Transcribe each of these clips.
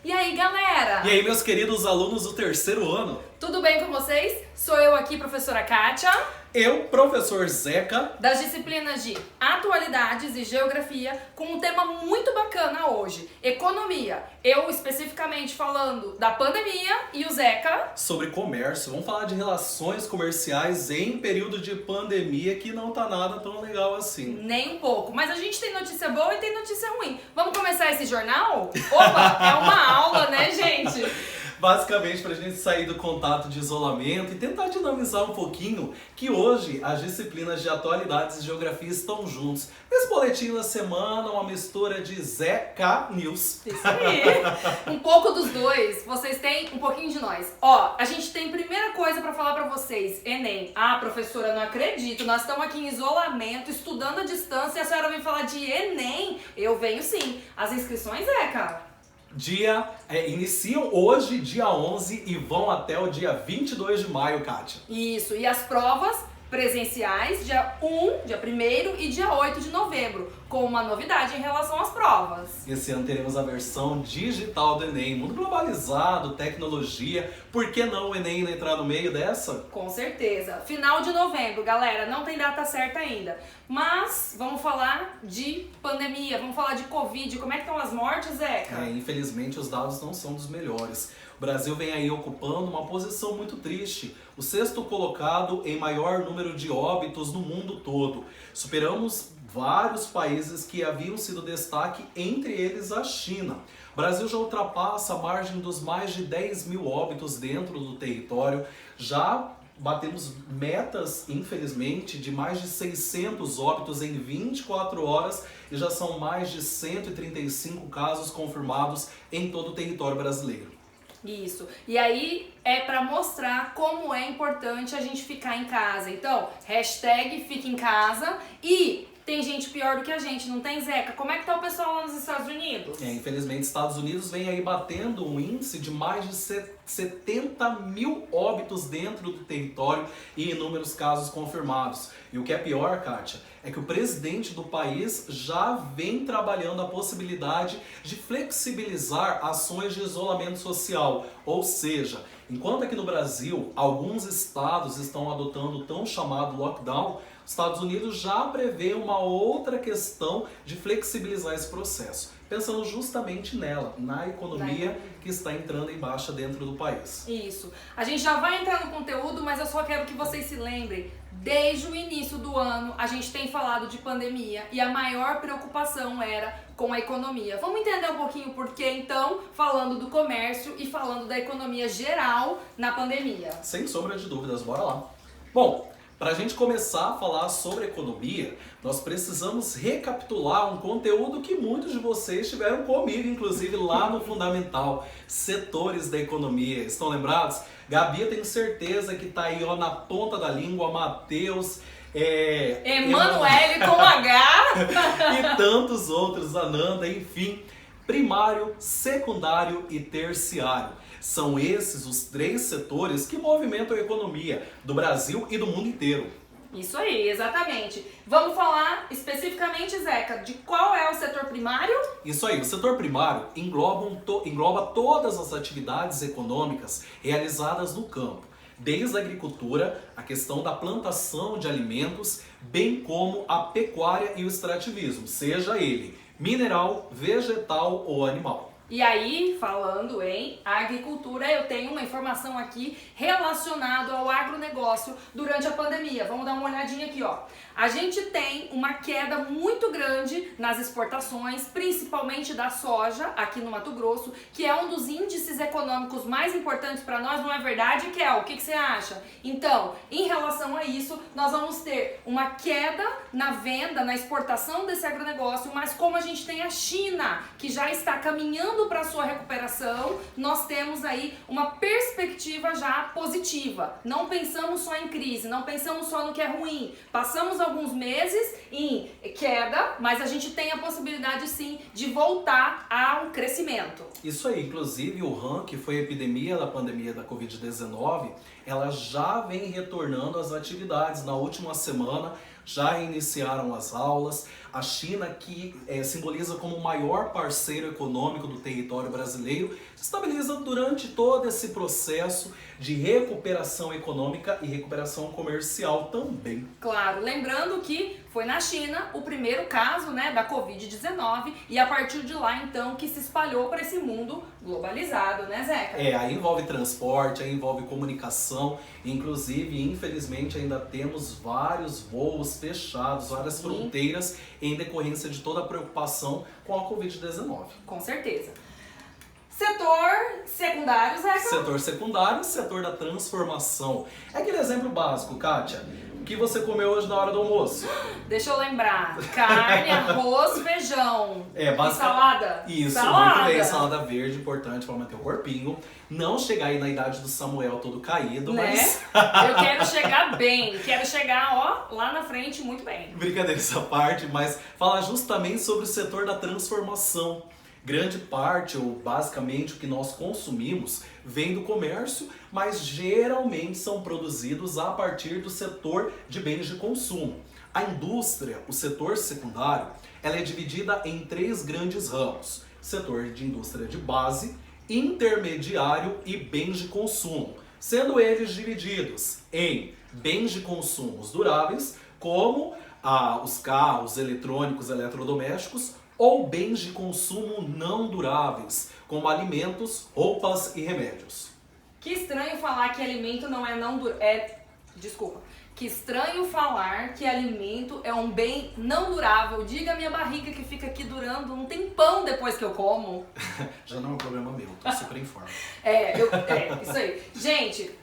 E aí, galera? E aí, meus queridos alunos do terceiro ano? Tudo bem com vocês? Sou eu aqui, professora Kátia. Eu, professor Zeca. Das disciplinas de Atualidades e Geografia, com um tema muito bacana hoje, economia. Eu, especificamente, falando da pandemia e o Zeca Sobre comércio. Vamos falar de relações comerciais em período de pandemia, que não tá nada tão legal assim. nem um pouco. Mas a gente tem notícia boa e tem notícia ruim. Vamos começar esse jornal? Opa, é uma aula, né, gente? Basicamente, pra gente sair do contato de isolamento e tentar dinamizar um pouquinho, que hoje as disciplinas de Atualidades e Geografia estão juntos. Nesse boletim da semana, uma mistura de Zeca News. Isso aí. Um pouco dos dois. Vocês têm um pouquinho de nós. Ó, a gente tem primeira coisa pra falar pra vocês. Enem. Ah, professora, não acredito. Nós estamos aqui em isolamento, estudando à distância e a senhora vem falar de Enem. Eu venho sim. As inscrições, Zeca? Iniciam hoje, dia 11, e vão até o dia 22 de maio, Kátia. Isso. E as provas presenciais, dia 1º e dia 8 de novembro, com uma novidade em relação às provas. Esse ano teremos a versão digital do Enem, mundo globalizado, tecnologia. Por que não o Enem entrar no meio dessa? Com certeza. Final de novembro, galera. Não tem data certa ainda. Mas vamos falar de pandemia, vamos falar de Covid. Como é que estão as mortes, Zeca? Infelizmente os dados não são dos melhores. O Brasil vem aí ocupando uma posição muito triste. O sexto colocado em maior número de óbitos no mundo todo. Superamos vários países que haviam sido destaque, entre eles a China. O Brasil já ultrapassa a margem dos mais de 10 mil óbitos dentro do território. Já batemos metas, infelizmente, de mais de 600 óbitos em 24 horas e já são mais de 135 casos confirmados em todo o território brasileiro. Isso. E aí é pra mostrar como é importante a gente ficar em casa. Então, hashtag fica em casa e tem gente pior do que a gente, não tem, Zeca? Como é que tá o pessoal lá nos Estados Unidos? Infelizmente, Estados Unidos vem aí batendo um índice de mais de 70 mil óbitos dentro do território e inúmeros casos confirmados. E o que é pior, Kátia, é que o presidente do país já vem trabalhando a possibilidade de flexibilizar ações de isolamento social. Ou seja, enquanto aqui no Brasil alguns estados estão adotando o tão chamado lockdown, os Estados Unidos já prevê uma outra questão de flexibilizar esse processo, pensando justamente nela, na economia que está entrando em baixa dentro do país. Isso. A gente já vai entrar no conteúdo, mas eu só quero que vocês se lembrem, desde o início do ano a gente tem falado de pandemia e a maior preocupação era com a economia. Vamos entender um pouquinho por que então, falando do comércio e falando da economia geral na pandemia. Sem sombra de dúvidas, bora lá. Bom, para a gente começar a falar sobre economia, nós precisamos recapitular um conteúdo que muitos de vocês tiveram comigo, inclusive lá no Fundamental, setores da economia. Estão lembrados? Gabi, eu tenho certeza que tá aí ó, na ponta da língua, Matheus, Emanuele com H e tantos outros, Ananda, enfim, primário, secundário e terciário. São esses os três setores que movimentam a economia do Brasil e do mundo inteiro. Isso aí, exatamente. Vamos falar especificamente, Zeca, de qual é o setor primário? Isso aí, o setor primário engloba todas as atividades econômicas realizadas no campo, desde a agricultura, a questão da plantação de alimentos, bem como a pecuária e o extrativismo, seja ele mineral, vegetal ou animal. E aí, falando em agricultura, eu tenho uma informação aqui relacionada ao agronegócio durante a pandemia. Vamos dar uma olhadinha aqui, ó. A gente tem uma queda muito grande nas exportações, principalmente da soja, aqui no Mato Grosso, que é um dos índices econômicos mais importantes para nós, não é verdade, Kel? O que você acha? Então, em relação a isso, nós vamos ter uma queda na venda, na exportação desse agronegócio, mas como a gente tem a China, que já está caminhando para sua recuperação, nós temos aí uma perspectiva já positiva. Não pensamos só em crise, não pensamos só no que é ruim. Passamos alguns meses em queda, mas a gente tem a possibilidade sim de voltar ao crescimento. Isso aí, inclusive o Wuhan, que foi a epidemia da pandemia da Covid-19, ela já vem retornando às atividades. Na última semana já iniciaram as aulas, A China, que simboliza como o maior parceiro econômico do território brasileiro, se estabiliza durante todo esse processo de recuperação econômica e recuperação comercial também. Claro, lembrando que foi na China o primeiro caso, né, da Covid-19 e a partir de lá, então, que se espalhou para esse mundo globalizado, né, Zeca? Aí envolve transporte, aí envolve comunicação, inclusive, infelizmente, ainda temos vários voos fechados, várias fronteiras em decorrência de toda a preocupação com a Covid-19. Com certeza. Setor secundário, Zeca? Setor secundário, setor da transformação. É aquele exemplo básico, Kátia. O que você comeu hoje na hora do almoço? Deixa eu lembrar. Carne, arroz, feijão. E salada? Isso, salada. Muito bem. Salada verde, importante para manter o corpinho. Não chegar aí na idade do Samuel todo caído, né? Mas... Eu quero chegar bem. Quero chegar, ó, lá na frente muito bem. Brincadeira essa parte, mas falar justamente sobre o setor da transformação. Grande parte, ou basicamente o que nós consumimos, vem do comércio, mas geralmente são produzidos a partir do setor de bens de consumo. A indústria, o setor secundário, ela é dividida em 3 grandes ramos. Setor de indústria de base, intermediário e bens de consumo, sendo eles divididos em bens de consumos duráveis, como os carros, eletrônicos, eletrodomésticos, ou bens de consumo não duráveis, como alimentos, roupas e remédios. Que estranho falar que alimento não é não durável. Desculpa. Que estranho falar que alimento é um bem não durável. Diga a minha barriga que fica aqui durando um tempão depois que eu como. Já não é um problema meu, tô super em forma. Isso aí. Gente,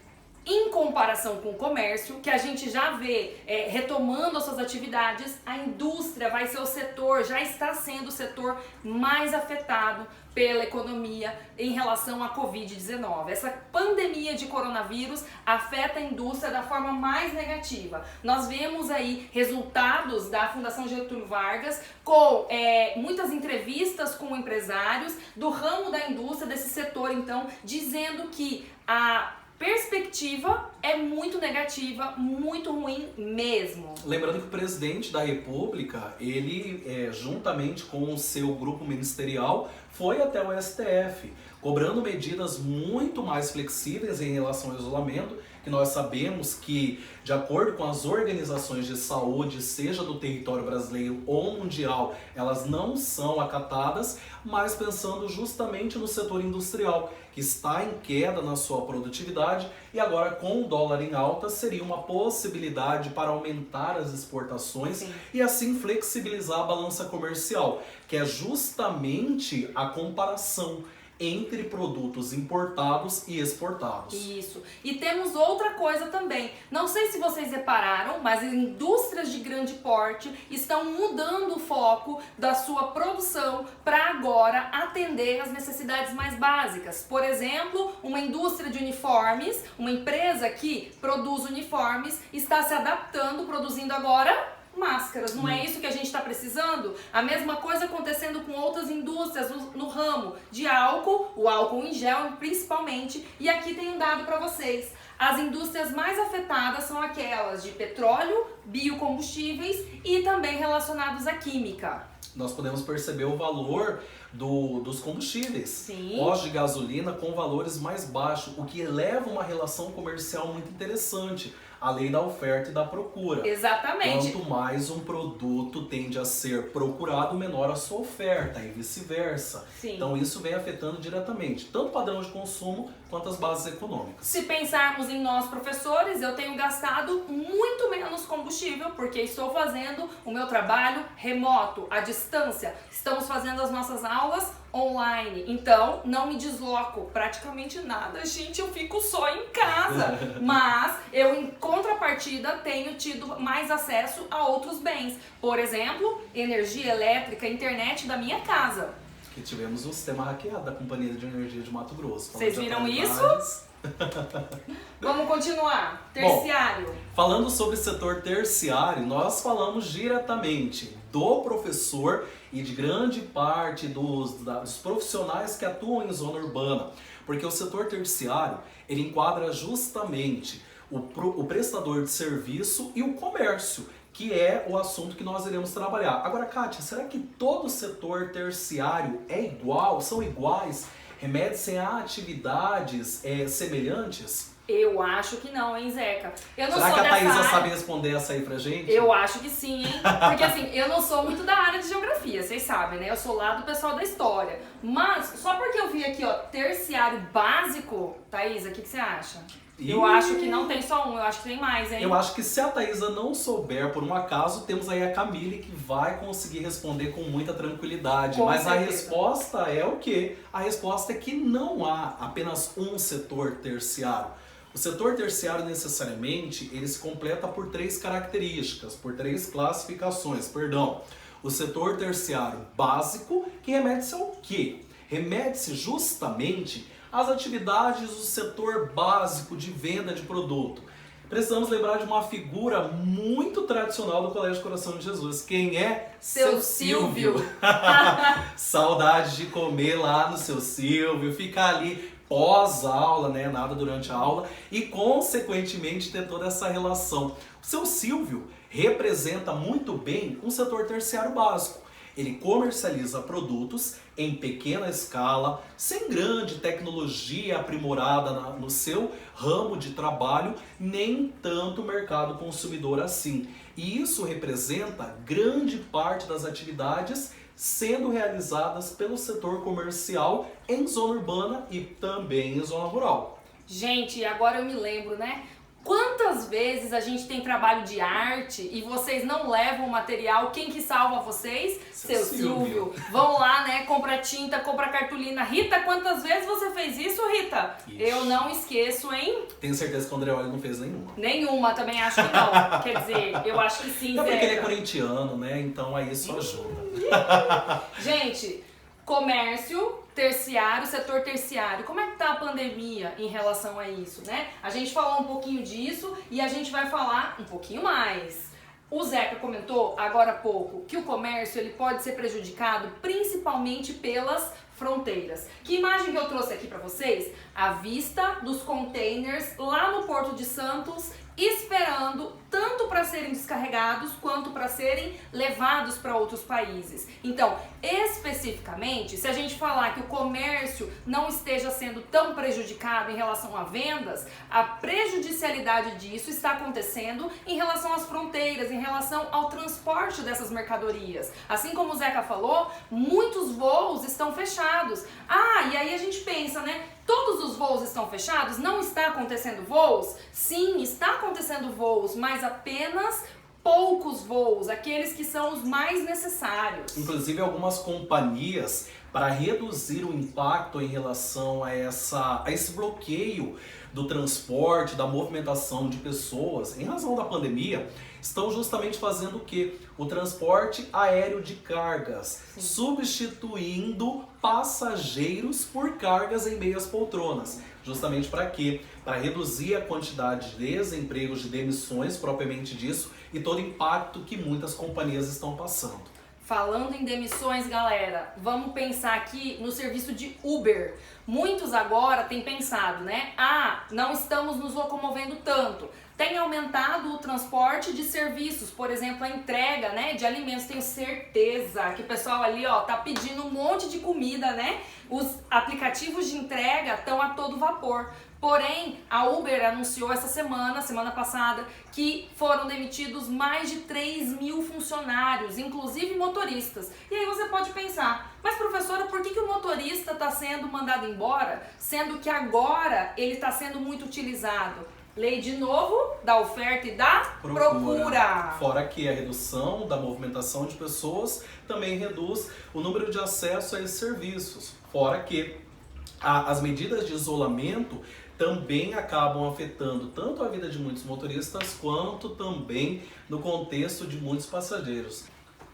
em comparação com o comércio, que a gente já vê retomando as suas atividades, a indústria vai ser o setor, já está sendo o setor mais afetado pela economia em relação à Covid-19. Essa pandemia de coronavírus afeta a indústria da forma mais negativa. Nós vemos aí resultados da Fundação Getúlio Vargas com muitas entrevistas com empresários do ramo da indústria, desse setor, então, dizendo que a perspectiva é muito negativa, muito ruim mesmo. Lembrando que o presidente da República, ele, juntamente com o seu grupo ministerial, foi até o STF, cobrando medidas muito mais flexíveis em relação ao isolamento, que nós sabemos que, de acordo com as organizações de saúde, seja do território brasileiro ou mundial, elas não são acatadas, mas pensando justamente no setor industrial, que está em queda na sua produtividade e agora com o dólar em alta seria uma possibilidade para aumentar as exportações. Sim. E assim flexibilizar a balança comercial, que é justamente a comparação entre produtos importados e exportados. Isso. E temos outra coisa também. Não sei se vocês repararam, mas indústrias de grande porte estão mudando o foco da sua produção para agora atender as necessidades mais básicas. Por exemplo, uma indústria de uniformes, uma empresa que produz uniformes, está se adaptando, produzindo agora máscaras. Não é isso que a gente está precisando? A mesma coisa acontecendo com outras indústrias no ramo de álcool, o álcool em gel principalmente. E aqui tem um dado para vocês. As indústrias mais afetadas são aquelas de petróleo, biocombustíveis e também relacionados à química. Nós podemos perceber o valor dos combustíveis. Sim. Pós de gasolina com valores mais baixos, o que eleva uma relação comercial muito interessante. A lei da oferta e da procura. Exatamente. Quanto mais um produto tende a ser procurado, menor a sua oferta e vice-versa. Sim. Então isso vem afetando diretamente tanto o padrão de consumo quanto as bases econômicas. Se pensarmos em nós professores, eu tenho gastado muito menos combustível porque estou fazendo o meu trabalho remoto, à distância. Estamos fazendo as nossas aulas online, então não me desloco praticamente nada, gente, eu fico só em casa, mas eu em contrapartida tenho tido mais acesso a outros bens, por exemplo, energia elétrica, internet da minha casa. Que tivemos o sistema hackeado da Companhia de Energia de Mato Grosso. Vocês viram isso? Vamos continuar. Terciário. Bom, falando sobre o setor terciário, nós falamos diretamente do professor e de grande parte dos profissionais que atuam em zona urbana, porque o setor terciário ele enquadra justamente o prestador de serviço e o comércio, que é o assunto que nós iremos trabalhar. Agora, Kátia, será que todo o setor terciário é igual, são iguais, remete-se a atividades semelhantes? Eu acho que não, hein, Zeca? Eu não Será sou que a dessa Thaisa área. sabe responder essa aí pra gente? Eu acho que sim, hein? Porque assim, eu não sou muito da área de geografia, vocês sabem, né? Eu sou lá do pessoal da história. Mas, só porque eu vi aqui, ó, terciário básico, Thaisa, o que você acha? Eu acho que não tem só um, eu acho que tem mais, hein? Eu acho que se a Thaisa não souber, por um acaso, temos aí a Camille que vai conseguir responder com muita tranquilidade. Com Mas certeza. a resposta é o quê? A resposta é que não há apenas um setor terciário. O setor terciário, necessariamente, ele se completa por três características, por três classificações, perdão. O setor terciário básico, que remete-se ao quê? Remete-se justamente às atividades do setor básico de venda de produto. Precisamos lembrar de uma figura muito tradicional do Colégio Coração de Jesus. Quem é? Seu Silvio. Saudade de comer lá no Seu Silvio, ficar ali pós-aula, né, nada durante a aula, e consequentemente ter toda essa relação. O Seu Silvio representa muito bem um setor terciário básico. Ele comercializa produtos em pequena escala, sem grande tecnologia aprimorada no seu ramo de trabalho, nem tanto mercado consumidor assim. E isso representa grande parte das atividades sendo realizadas pelo setor comercial em zona urbana e também em zona rural. Gente, agora eu me lembro, né? Quantas vezes a gente tem trabalho de arte e vocês não levam o material? Quem que salva vocês? Seu Silvio. Vão lá, né? Compra tinta, compra cartolina. Rita, quantas vezes você fez isso, Rita? Ixi. Eu não esqueço, hein? Tenho certeza que o Andreoli não fez nenhuma. Nenhuma, também acho que não. Quer dizer, eu acho que sim, É porque ele é Zeca. corintiano, né? Então aí isso ajuda. Gente, comércio terciário, setor terciário, como é que tá a pandemia em relação a isso, né? A gente falou um pouquinho disso e a gente vai falar um pouquinho mais. O Zeca comentou agora há pouco que o comércio ele pode ser prejudicado principalmente pelas fronteiras. Que imagem que eu trouxe aqui para vocês? A vista dos containers lá no Porto de Santos, esperando tanto para serem descarregados quanto para serem levados para outros países. Então, especificamente, se a gente falar que o comércio não esteja sendo tão prejudicado em relação a vendas, a prejudicialidade disso está acontecendo em relação às fronteiras, em relação ao transporte dessas mercadorias. Assim como o Zeca falou, muitos voos estão fechados. Ah, e aí a gente pensa, né? Todos os voos estão fechados? Não está acontecendo voos? Sim, está acontecendo voos, mas apenas poucos voos, aqueles que são os mais necessários. Inclusive algumas companhias, para reduzir o impacto em relação a esse bloqueio do transporte, da movimentação de pessoas, em razão da pandemia, estão justamente fazendo o quê? O transporte aéreo de cargas, Sim. substituindo passageiros por cargas em meias poltronas. Justamente para quê? Para reduzir a quantidade de desempregos, de demissões propriamente disso e todo o impacto que muitas companhias estão passando. Falando em demissões, galera, vamos pensar aqui no serviço de Uber. Muitos agora têm pensado, né? Ah, não estamos nos locomovendo tanto. Tem aumentado o transporte de serviços, por exemplo, a entrega, né, de alimentos. Tenho certeza que o pessoal ali, ó, tá pedindo um monte de comida, né? Os aplicativos de entrega estão a todo vapor. Porém, a Uber anunciou essa semana passada, que foram demitidos mais de 3.000 funcionários, inclusive motoristas. E aí você pode pensar, mas professora, por que o motorista está sendo mandado embora, sendo que agora ele está sendo muito utilizado? Lei de novo da oferta e da procura. Fora que a redução da movimentação de pessoas também reduz o número de acesso a esses serviços. Fora que as medidas de isolamento também acabam afetando tanto a vida de muitos motoristas quanto também no contexto de muitos passageiros.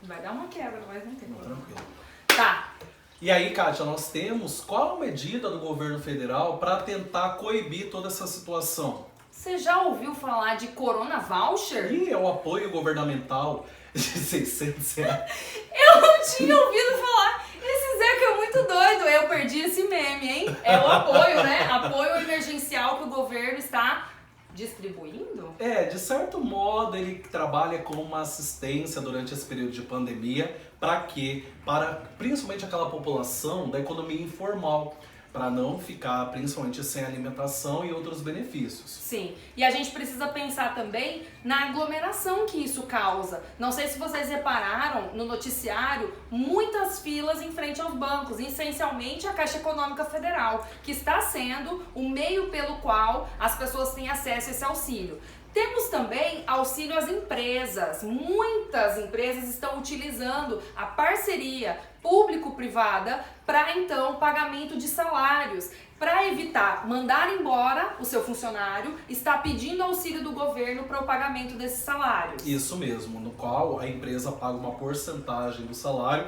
Vai dar uma quebra, mas não tem problema. Tranquilo. Tá. E aí, Kátia, nós temos qual a medida do governo federal para tentar coibir toda essa situação? Você já ouviu falar de Corona Voucher? E é o apoio governamental de R$600. Eu não tinha ouvido falar. Esse Zeca é muito doido. Eu perdi esse meme, hein? É o apoio, né? Apoio emergencial que o governo está distribuindo? De certo modo ele trabalha como uma assistência durante esse período de pandemia. Para quê? Para principalmente aquela população da economia informal, para não ficar principalmente sem alimentação e outros benefícios. Sim, e a gente precisa pensar também na aglomeração que isso causa. Não sei se vocês repararam no noticiário, muitas filas em frente aos bancos, essencialmente a Caixa Econômica Federal, que está sendo o meio pelo qual as pessoas têm acesso a esse auxílio. Temos também auxílio às empresas. Muitas empresas estão utilizando a parceria público-privada para então pagamento de salários. Para evitar mandar embora o seu funcionário, está pedindo auxílio do governo para o pagamento desses salários. Isso mesmo, no qual a empresa paga uma porcentagem do salário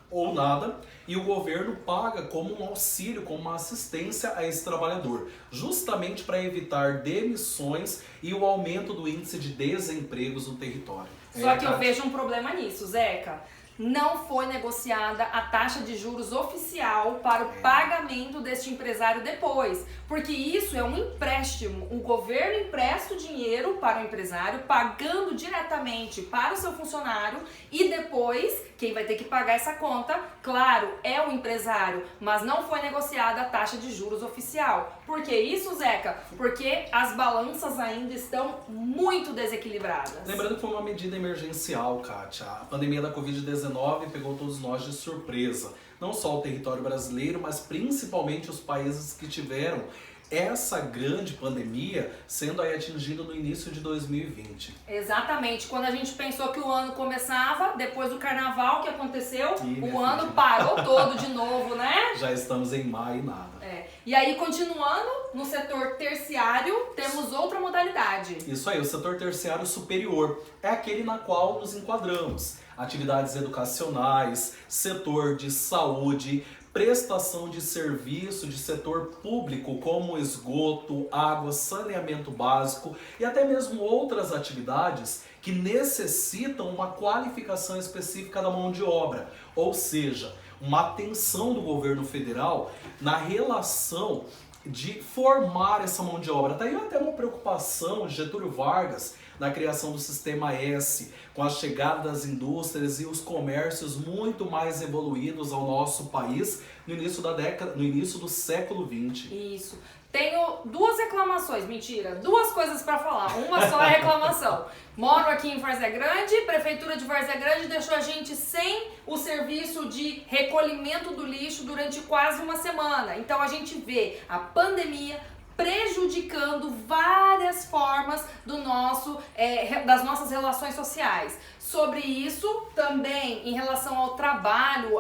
ou nada, e o governo paga como um auxílio, como uma assistência a esse trabalhador, justamente para evitar demissões e o aumento do índice de desempregos no território. Só que eu vejo um problema nisso, Zeca. Não foi negociada a taxa de juros oficial para o pagamento deste empresário depois, porque isso é um empréstimo. O governo empresta o dinheiro para o empresário, pagando diretamente para o seu funcionário, e depois quem vai ter que pagar essa conta, claro, é o empresário, mas não foi negociada a taxa de juros oficial. Por que isso, Zeca? Porque as balanças ainda estão muito desequilibradas. Lembrando que foi uma medida emergencial, Kátia. A pandemia da Covid-19 pegou todos nós de surpresa. Não só o território brasileiro, mas principalmente os países que tiveram essa grande pandemia sendo aí atingida no início de 2020. Exatamente. Quando a gente pensou que o ano começava, depois do carnaval que aconteceu, o ano parou todo de novo, né? Já estamos em maio e nada. E aí, continuando, no setor terciário, temos outra modalidade. Isso aí, o setor terciário superior é aquele na qual nos enquadramos. Atividades educacionais, setor de saúde, prestação de serviço de setor público como esgoto, água, saneamento básico e até mesmo outras atividades que necessitam uma qualificação específica da mão de obra, ou seja, uma atenção do governo federal na relação de formar essa mão de obra. Daí até uma preocupação de Getúlio Vargas na criação do Sistema S, com a chegada das indústrias e os comércios muito mais evoluídos ao nosso país no início da década, no início do século XX. Isso. Tenho duas reclamações, mentira, duas coisas para falar, uma só é reclamação. Moro aqui em Várzea Grande, Prefeitura de Várzea Grande deixou a gente sem o serviço de recolhimento do lixo durante quase uma semana. Então a gente vê a pandemia prejudicando várias formas das nossas relações sociais. Sobre isso, também em relação ao trabalho,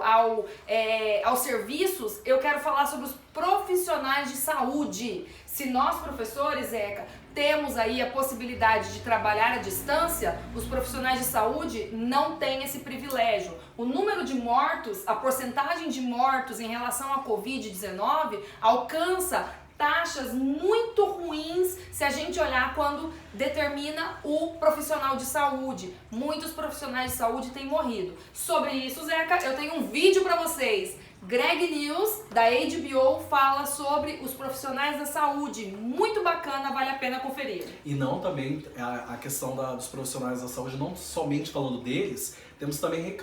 aos serviços, eu quero falar sobre os profissionais de saúde. Se nós, professores, Zeca, temos aí a possibilidade de trabalhar à distância, os profissionais de saúde não têm esse privilégio. O número de mortos, a porcentagem de mortos em relação à Covid-19 alcança taxas muito ruins se a gente olhar quando determina o profissional de saúde. Muitos profissionais de saúde têm morrido. Sobre isso, Zeca, eu tenho um vídeo para vocês. Greg News, da HBO, fala sobre os profissionais da saúde. Muito bacana, vale a pena conferir. E não também a questão dos profissionais da saúde, não somente falando deles, temos também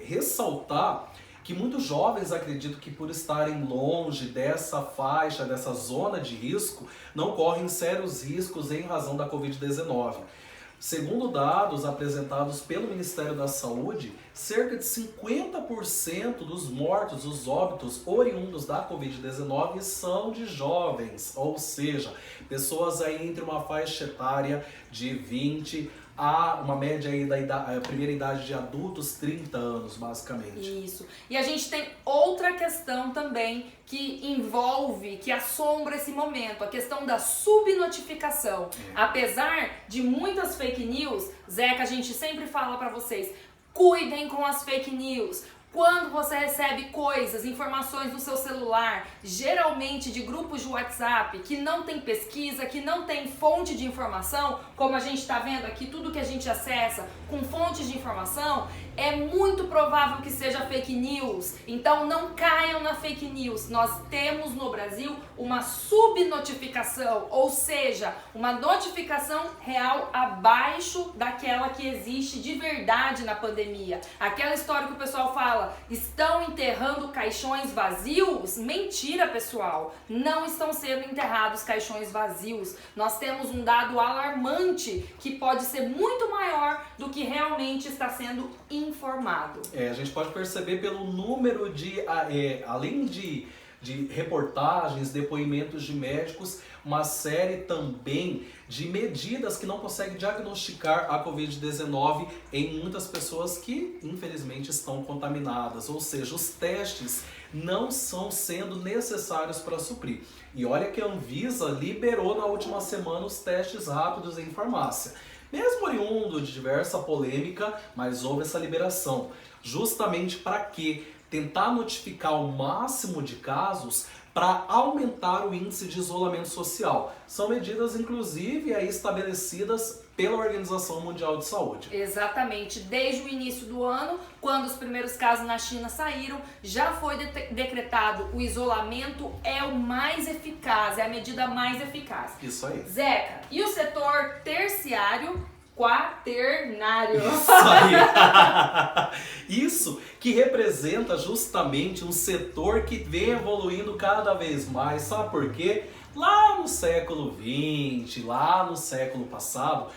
ressaltar que muitos jovens acreditam que por estarem longe dessa faixa, dessa zona de risco, não correm sérios riscos em razão da Covid-19. Segundo dados apresentados pelo Ministério da Saúde, cerca de 50% dos mortos, dos óbitos oriundos da Covid-19 são de jovens, ou seja, pessoas aí entre uma faixa etária de 20 a uma média aí da primeira idade de adultos, 30 anos, basicamente. Isso. E a gente tem outra questão também que envolve, que assombra esse momento, a questão da subnotificação. Apesar de muitas fake news, Zeca, a gente sempre fala pra vocês, cuidem com as fake news. Quando você recebe coisas, informações no seu celular, geralmente de grupos de WhatsApp, que não tem pesquisa, que não tem fonte de informação, como a gente está vendo aqui, tudo que a gente acessa com fontes de informação, é muito provável que seja fake news. Então não caiam na fake news. Nós temos no Brasil uma subnotificação, ou seja, uma notificação real abaixo daquela que existe de verdade na pandemia. Aquela história que o pessoal fala, estão enterrando caixões vazios? Mentira, pessoal. Não estão sendo enterrados caixões vazios. Nós temos um dado alarmante que pode ser muito maior do que realmente está sendo informado. A gente pode perceber pelo número de, além de reportagens, depoimentos de médicos, uma série também de medidas que não conseguem diagnosticar a Covid-19 em muitas pessoas que, infelizmente, estão contaminadas. Ou seja, os testes não estão sendo necessários para suprir. E olha que a Anvisa liberou na última semana os testes rápidos em farmácia. Mesmo oriundo de diversa polêmica, mas houve essa liberação. Justamente para quê? Tentar notificar o máximo de casos para aumentar o índice de isolamento social. São medidas, inclusive, estabelecidas pela Organização Mundial de Saúde. Exatamente. Desde o início do ano, quando os primeiros casos na China saíram, já foi decretado o isolamento é o mais eficaz, é a medida mais eficaz. Isso aí. Zeca, e o setor terciário? Quaternário. Isso aí. Isso que representa justamente um setor que vem evoluindo cada vez mais. Sabe por quê? Lá no século XX, lá no século passado,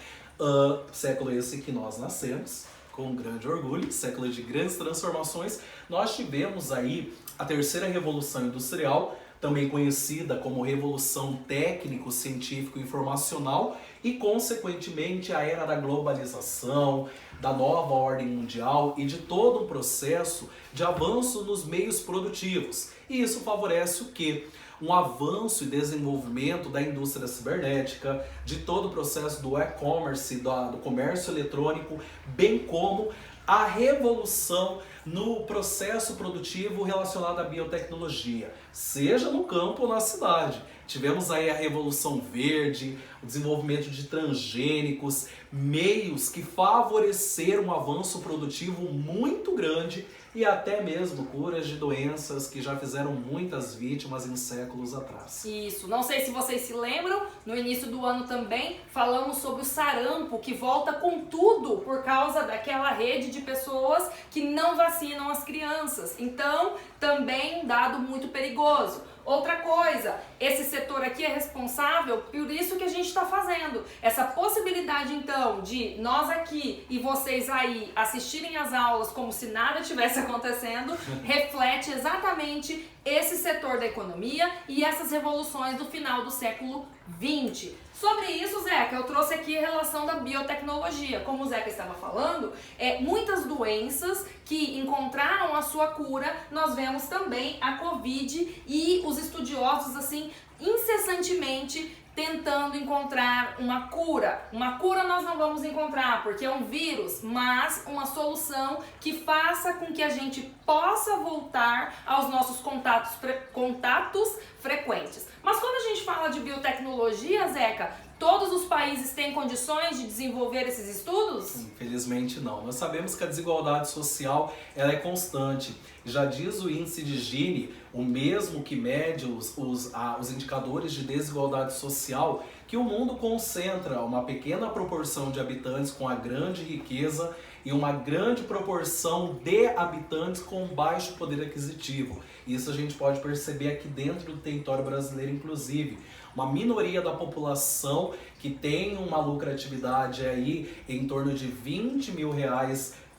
século esse que nós nascemos, com grande orgulho, século de grandes transformações, nós tivemos aí a terceira revolução industrial, também conhecida como Revolução Técnico-Científico-Informacional e, consequentemente, a era da globalização, da nova ordem mundial e de todo um processo de avanço nos meios produtivos. E isso favorece o quê? Um avanço e desenvolvimento da indústria cibernética, de todo o processo do e-commerce, do comércio eletrônico, bem como a revolução no processo produtivo relacionado à biotecnologia, seja no campo ou na cidade. Tivemos aí a Revolução Verde, o desenvolvimento de transgênicos, meios que favoreceram um avanço produtivo muito grande e até mesmo curas de doenças que já fizeram muitas vítimas em séculos atrás. Isso, não sei se vocês se lembram, no início do ano também falamos sobre o sarampo, que volta com tudo por causa daquela rede de pessoas que não vacinam as crianças. Então, também um dado muito perigoso. Outra coisa, esse setor aqui é responsável por isso que a gente está fazendo. Essa possibilidade, então, de nós aqui e vocês aí assistirem às aulas como se nada tivesse acontecendo, reflete exatamente esse setor da economia e essas revoluções do final do século XX. Sobre isso, Zeca, eu trouxe aqui a relação da biotecnologia. Como o Zeca estava falando, muitas doenças que encontraram a sua cura, nós vemos também a Covid e os estudiosos, assim, incessantemente tentando encontrar uma cura. Uma cura nós não vamos encontrar, porque é um vírus, mas uma solução que faça com que a gente possa voltar aos nossos contatos frequentes. Mas quando a gente fala de biotecnologia, Zeca, todos os países têm condições de desenvolver esses estudos? Infelizmente não. Nós sabemos que a desigualdade social ela é constante. Já diz o índice de Gini, o mesmo que mede os indicadores de desigualdade social, que o mundo concentra uma pequena proporção de habitantes com a grande riqueza e uma grande proporção de habitantes com baixo poder aquisitivo. Isso a gente pode perceber aqui dentro do território brasileiro, inclusive. Uma minoria da população que tem uma lucratividade aí em torno de R$20 mil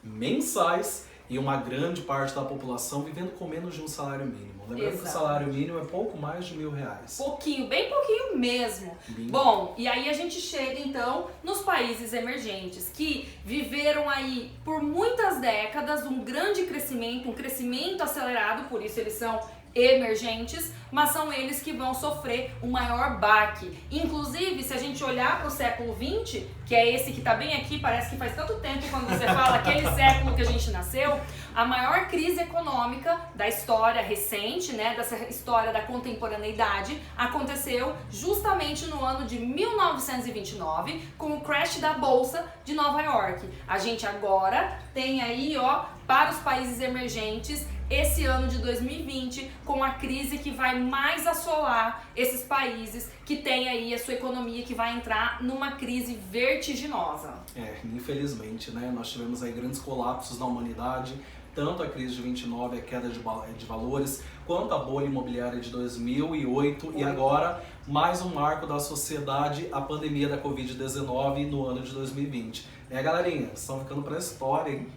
mensais e uma grande parte da população vivendo com menos de um salário mínimo. Lembrando que o salário mínimo é pouco mais de R$1.000. Pouquinho, bem pouquinho mesmo. Bom, e aí a gente chega então nos países emergentes que viveram aí por muitas décadas um grande crescimento, um crescimento acelerado, por isso eles são emergentes, mas são eles que vão sofrer o maior baque. Inclusive, se a gente olhar para o século XX, que é esse que está bem aqui, parece que faz tanto tempo quando você fala aquele século que a gente nasceu, a maior crise econômica da história recente, né, dessa história da contemporaneidade, aconteceu justamente no ano de 1929, com o crash da Bolsa de Nova York. A gente agora tem aí, ó, para os países emergentes, esse ano de 2020, com a crise que vai mais assolar esses países que têm aí a sua economia que vai entrar numa crise vertiginosa. Infelizmente, né, nós tivemos aí grandes colapsos na humanidade, tanto a crise de 29, a queda de valores, quanto a bolha imobiliária de 2008 e agora mais um marco da sociedade, a pandemia da Covid-19 no ano de 2020. Galerinha, vocês estão ficando pra história, hein?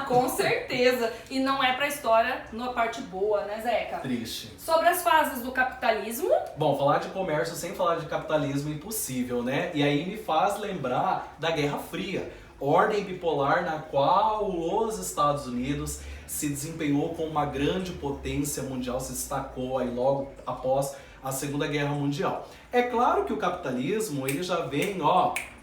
Com certeza! E não é pra história na parte boa, né, Zeca? Triste. Sobre as fases do capitalismo... Bom, falar de comércio sem falar de capitalismo é impossível, né? E aí me faz lembrar da Guerra Fria, ordem bipolar na qual os Estados Unidos se desempenhou como uma grande potência mundial, se destacou aí logo após a Segunda Guerra Mundial. É claro que o capitalismo ele já vem,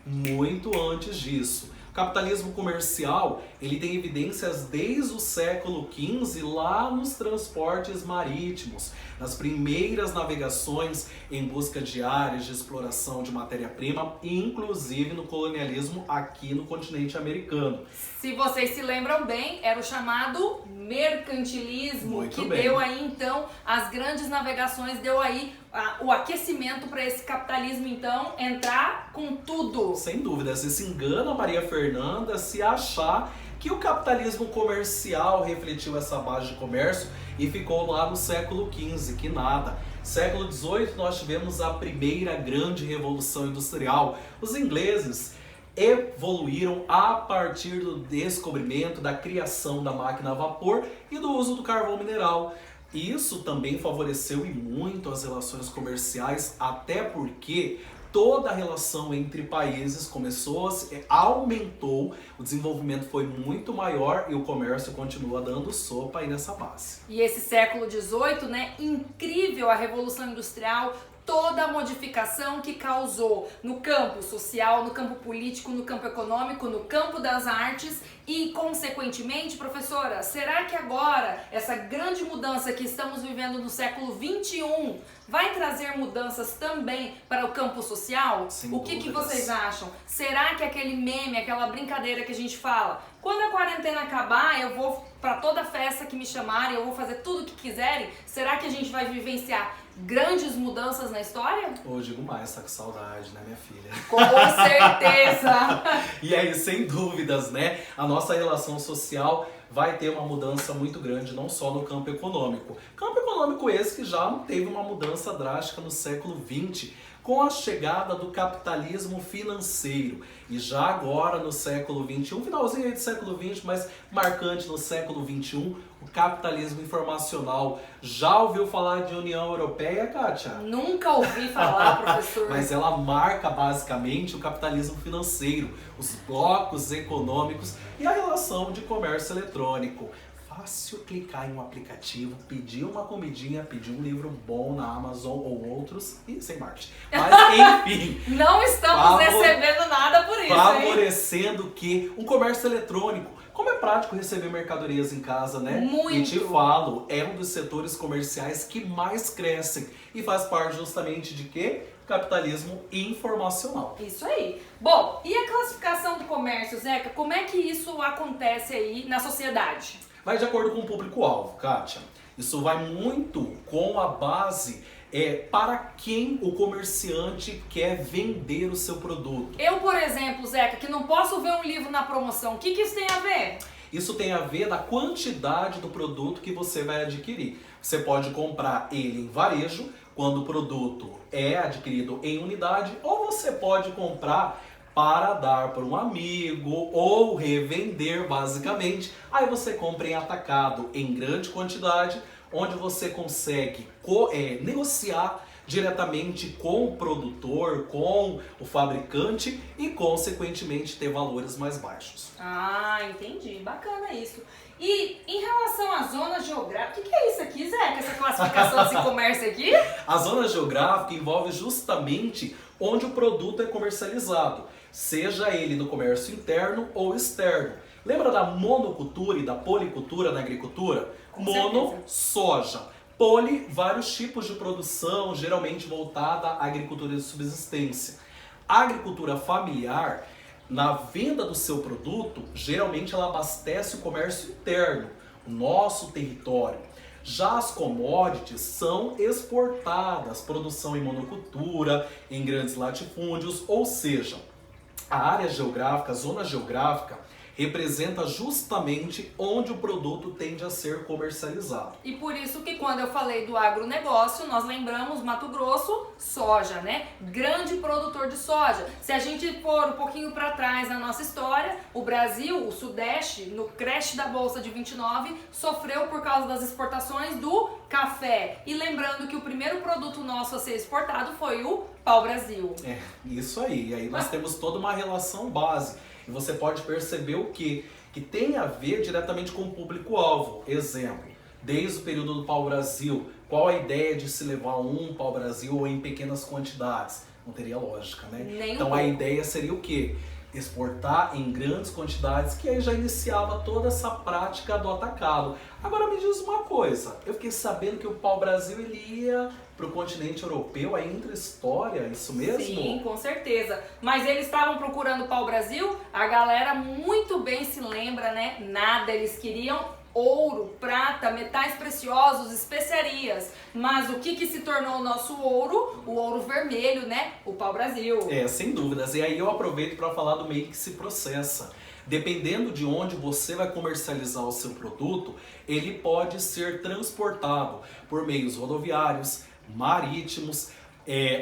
muito antes disso. O capitalismo comercial, ele tem evidências desde o século XV lá nos transportes marítimos, nas primeiras navegações em busca de áreas de exploração de matéria-prima, inclusive no colonialismo aqui no continente americano. Se vocês se lembram bem, era o chamado mercantilismo, Muito que bem. deu aí então as grandes navegações, deu aí o aquecimento para esse capitalismo então entrar com tudo. Sem dúvida, você se engana, Maria Fernanda, se achar que o capitalismo comercial refletiu essa base de comércio e ficou lá no século XV, que nada. Século XVIII nós tivemos a primeira grande revolução industrial. Os ingleses evoluíram a partir do descobrimento, da criação da máquina a vapor e do uso do carvão mineral. Isso também favoreceu e muito as relações comerciais, até porque toda a relação entre países aumentou, o desenvolvimento foi muito maior e o comércio continua dando sopa aí nessa base. E esse século XVIII, né, incrível a Revolução Industrial, toda a modificação que causou no campo social, no campo político, no campo econômico, no campo das artes e, consequentemente, professora, será que agora essa grande mudança que estamos vivendo no século XXI vai trazer mudanças também para o campo social? O que vocês acham? Será que aquele meme, aquela brincadeira que a gente fala, quando a quarentena acabar, eu vou para toda festa que me chamarem, eu vou fazer tudo o que quiserem, será que a gente vai vivenciar grandes mudanças na história? Eu digo mais, tá com saudade, né, minha filha? Com certeza! E aí, sem dúvidas, né, a nossa relação social vai ter uma mudança muito grande, não só no campo econômico. Campo econômico esse que já teve uma mudança drástica no século XX, com a chegada do capitalismo financeiro. E já agora no século XXI, finalzinho aí do século XX, mas marcante no século XXI, o capitalismo informacional. Já ouviu falar de União Europeia, Kátia? Nunca ouvi falar, professor. Mas ela marca basicamente o capitalismo financeiro, os blocos econômicos e a relação de comércio eletrônico. Fácil clicar em um aplicativo, pedir uma comidinha, pedir um livro bom na Amazon ou outros e sem marketing. Mas enfim. Não estamos recebendo nada por isso, favorecendo o quê? Um comércio eletrônico. Como é prático receber mercadorias em casa, né? Muito. E te falo, é um dos setores comerciais que mais crescem e faz parte justamente de quê? Capitalismo informacional. Isso aí. Bom, e a classificação do comércio, Zeca? Como é que isso acontece aí na sociedade? Vai de acordo com o público-alvo, Kátia. Isso vai muito com a base para quem o comerciante quer vender o seu produto. Eu, por exemplo, Zeca, que não posso ver um livro na promoção, o que isso tem a ver? Isso tem a ver da quantidade do produto que você vai adquirir. Você pode comprar ele em varejo, quando o produto é adquirido em unidade, ou você pode comprar para dar para um amigo ou revender, basicamente. Aí você compra em atacado, em grande quantidade, onde você consegue negociar diretamente com o produtor, com o fabricante e, consequentemente, ter valores mais baixos. Ah, entendi. Bacana isso. E em relação à zona geográfica, o que é isso aqui, Zé? Que essa classificação desse comércio aqui? A zona geográfica envolve justamente onde o produto é comercializado, seja ele no comércio interno ou externo. Lembra da monocultura e da policultura na agricultura? Com Mono, certeza. soja. Poli, vários tipos de produção, geralmente voltada à agricultura de subsistência. A agricultura familiar, na venda do seu produto, geralmente ela abastece o comércio interno, o nosso território. Já as commodities são exportadas, produção em monocultura, em grandes latifúndios, ou seja, a área geográfica, a zona geográfica, representa justamente onde o produto tende a ser comercializado. E por isso que quando eu falei do agronegócio, nós lembramos Mato Grosso, soja, né? Grande produtor de soja. Se a gente for um pouquinho para trás na nossa história, o Brasil, o Sudeste, no crash da Bolsa de 29, sofreu por causa das exportações do café. E lembrando que o primeiro produto nosso a ser exportado foi o pau-brasil. É, isso aí. E aí nós temos toda uma relação base. E você pode perceber o quê? Que tem a ver diretamente com o público-alvo. Exemplo, desde o período do pau-brasil, qual a ideia de se levar um pau-brasil ou em pequenas quantidades? Não teria lógica, né? Então a ideia seria o quê? Exportar em grandes quantidades, que aí já iniciava toda essa prática do atacado. Agora me diz uma coisa, eu fiquei sabendo que o pau-brasil ele ia para o continente europeu, aí entra história, isso mesmo? Sim, com certeza. Mas eles estavam procurando pau-brasil, a galera muito bem se lembra, né? Nada, eles queriam ouro, prata, metais preciosos, especiarias. Mas o que se tornou o nosso ouro? O ouro vermelho, né? O pau-brasil. É, sem dúvidas. E aí eu aproveito para falar do meio que se processa. Dependendo de onde você vai comercializar o seu produto, ele pode ser transportado por meios rodoviários, marítimos,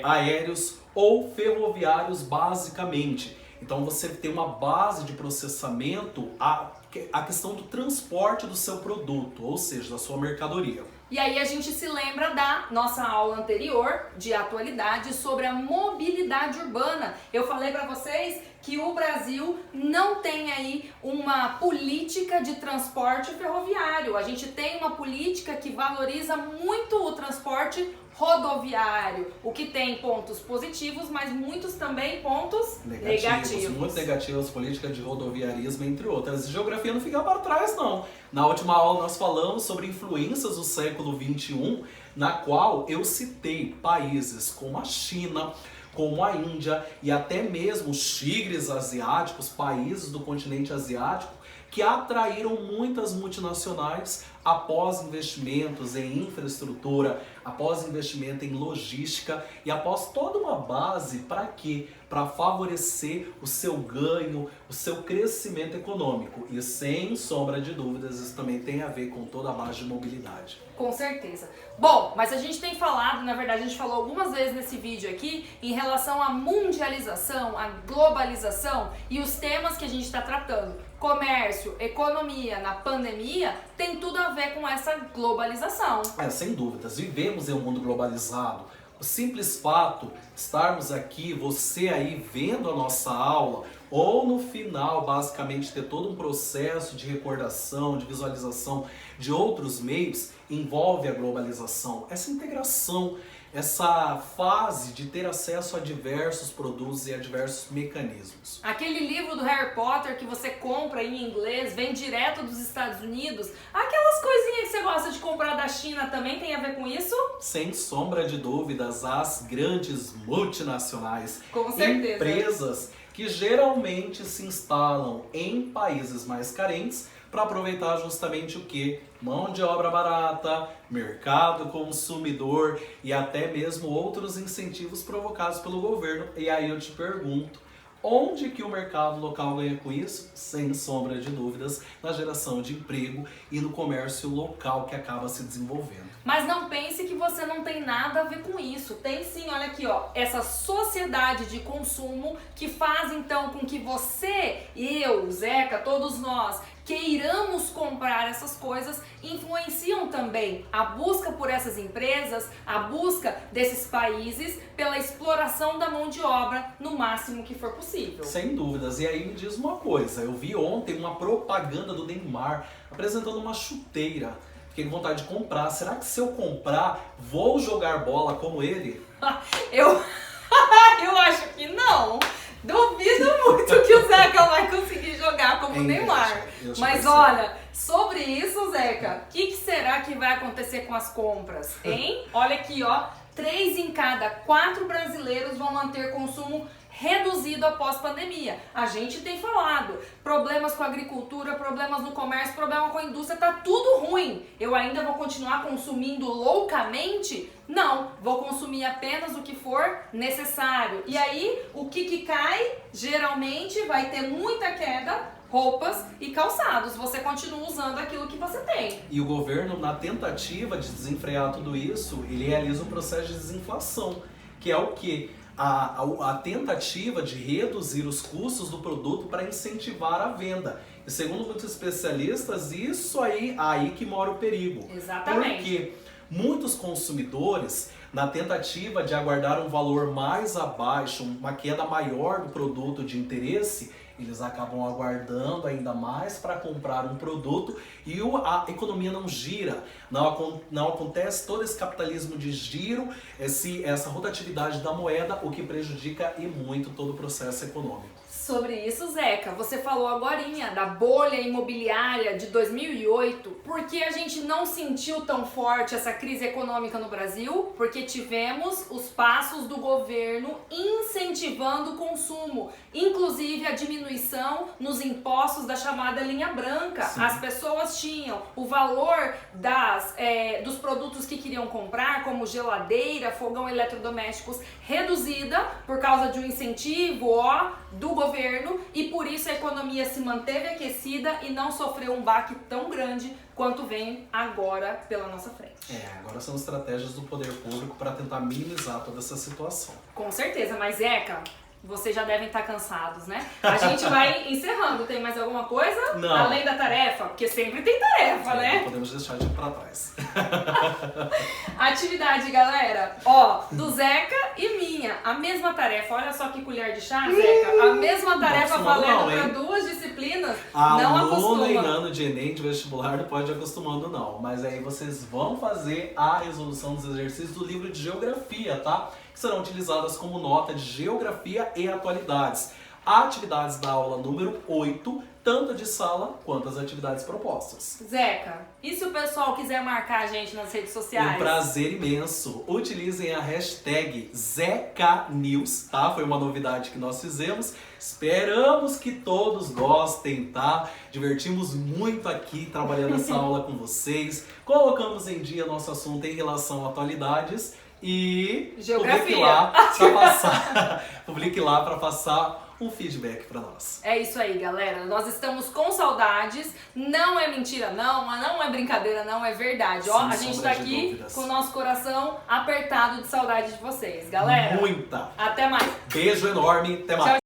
aéreos ou ferroviários basicamente. Então você tem uma base de processamento, a questão do transporte do seu produto, ou seja, da sua mercadoria. E aí a gente se lembra da nossa aula anterior de atualidade sobre a mobilidade urbana. Eu falei para vocês que o Brasil não tem aí uma política de transporte ferroviário. A gente tem uma política que valoriza muito o transporte rodoviário, o que tem pontos positivos, mas muitos também pontos negativos. Muito negativos, política de rodoviarismo, entre outras. Geografia não fica para trás, não. Na última aula nós falamos sobre influências do século XXI, na qual eu citei países como a China, como a Índia e até mesmo os tigres asiáticos, países do continente asiático, que atraíram muitas multinacionais após investimentos em infraestrutura, após investimento em logística e após toda uma base para quê? Para favorecer o seu ganho, o seu crescimento econômico. E sem sombra de dúvidas, isso também tem a ver com toda a base de mobilidade. Com certeza. Bom, mas a gente tem falado, na verdade a gente falou algumas vezes nesse vídeo aqui, em relação à mundialização, à globalização e os temas que a gente está tratando. Comércio, economia, na pandemia, tem tudo a ver com essa globalização. Sem dúvidas, vivemos em um mundo globalizado. O simples fato de estarmos aqui, você aí vendo a nossa aula, ou no final, basicamente, ter todo um processo de recordação, de visualização de outros meios, envolve a globalização. Essa integração, essa fase de ter acesso a diversos produtos e a diversos mecanismos. Aquele livro do Harry Potter que você compra em inglês, vem direto dos Estados Unidos, aquelas coisinhas que você gosta de comprar da China também tem a ver com isso? Sem sombra de dúvidas, as grandes multinacionais, com certeza, empresas que geralmente se instalam em países mais carentes para aproveitar justamente o que? Mão de obra barata, mercado consumidor e até mesmo outros incentivos provocados pelo governo. E aí eu te pergunto, onde que o mercado local ganha com isso? Sem sombra de dúvidas, na geração de emprego e no comércio local que acaba se desenvolvendo. Mas não pense que você não tem nada a ver com isso. Tem sim, olha aqui, ó, essa sociedade de consumo que faz então com que você, eu, Zeca, todos nós, queiramos comprar essas coisas, influenciam também a busca por essas empresas, a busca desses países pela exploração da mão de obra no máximo que for possível. Sem dúvidas. E aí me diz uma coisa, eu vi ontem uma propaganda do Neymar apresentando uma chuteira. Fiquei com vontade de comprar. Será que se eu comprar, vou jogar bola como ele? Eu acho que não. Duvido muito que o Zeca vai conseguir jogar como o Neymar. Mas olha, sobre isso, Zeca, o que será que vai acontecer com as compras, hein? Olha aqui, ó, 3 em cada 4 brasileiros vão manter consumo reduzido após pandemia. A gente tem falado, problemas com a agricultura, problemas no comércio, problema com a indústria, tá tudo ruim. Eu ainda vou continuar consumindo loucamente? Não, vou consumir apenas o que for necessário. E aí, o que cai, geralmente vai ter muita queda, roupas e calçados. Você continua usando aquilo que você tem. E o governo, na tentativa de desenfrear tudo isso, ele realiza um processo de desinflação, que é o quê? A tentativa de reduzir os custos do produto para incentivar a venda. E segundo muitos especialistas, isso aí que mora o perigo. Exatamente. Porque muitos consumidores, na tentativa de aguardar um valor mais abaixo, uma queda maior do produto de interesse, eles acabam aguardando ainda mais para comprar um produto e a economia não gira, não acontece todo esse capitalismo de giro, essa rotatividade da moeda, o que prejudica e muito todo o processo econômico. Sobre isso, Zeca, você falou agorinha da bolha imobiliária de 2008. Por que a gente não sentiu tão forte essa crise econômica no Brasil? Porque tivemos os passos do governo incentivando o consumo, inclusive a diminuição nos impostos da chamada linha branca. Sim. As pessoas tinham o valor dos produtos que queriam comprar, como geladeira, fogão eletrodomésticos, reduzida por causa de um incentivo do governo, e por isso a economia se manteve aquecida e não sofreu um baque tão grande quanto vem agora pela nossa frente. Agora são estratégias do poder público para tentar minimizar toda essa situação. Com certeza, mas Zeca, vocês já devem estar cansados, né? A gente vai encerrando. Tem mais alguma coisa? Não. Além da tarefa? Porque sempre tem tarefa, né? Não podemos deixar de ir para trás. Atividade, galera. Ó, do Zeca e minha. A mesma tarefa. Olha só que colher de chá, Zeca. A mesma tarefa valendo para 2 disciplinas. Não acostuma. Em ano de Enem, de vestibular, não pode ir acostumando não. Mas aí vocês vão fazer a resolução dos exercícios do livro de geografia, tá? Que serão utilizadas como nota de geografia e atualidades. Atividades da aula número 8, tanto de sala quanto as atividades propostas. Zeca, e se o pessoal quiser marcar a gente nas redes sociais? Um prazer imenso. Utilizem a hashtag ZecaNews, tá? Foi uma novidade que nós fizemos. Esperamos que todos gostem, tá? Divertimos muito aqui trabalhando essa aula com vocês. Colocamos em dia nosso assunto em relação a atualidades e geografia. Publique lá para passar um feedback para nós. É isso aí, galera. Nós estamos com saudades. Não é mentira, não é brincadeira, não, é verdade. Ó, a gente tá aqui com o nosso coração apertado de saudade de vocês, galera. Muita. Até mais. Beijo enorme, até mais. Tchau.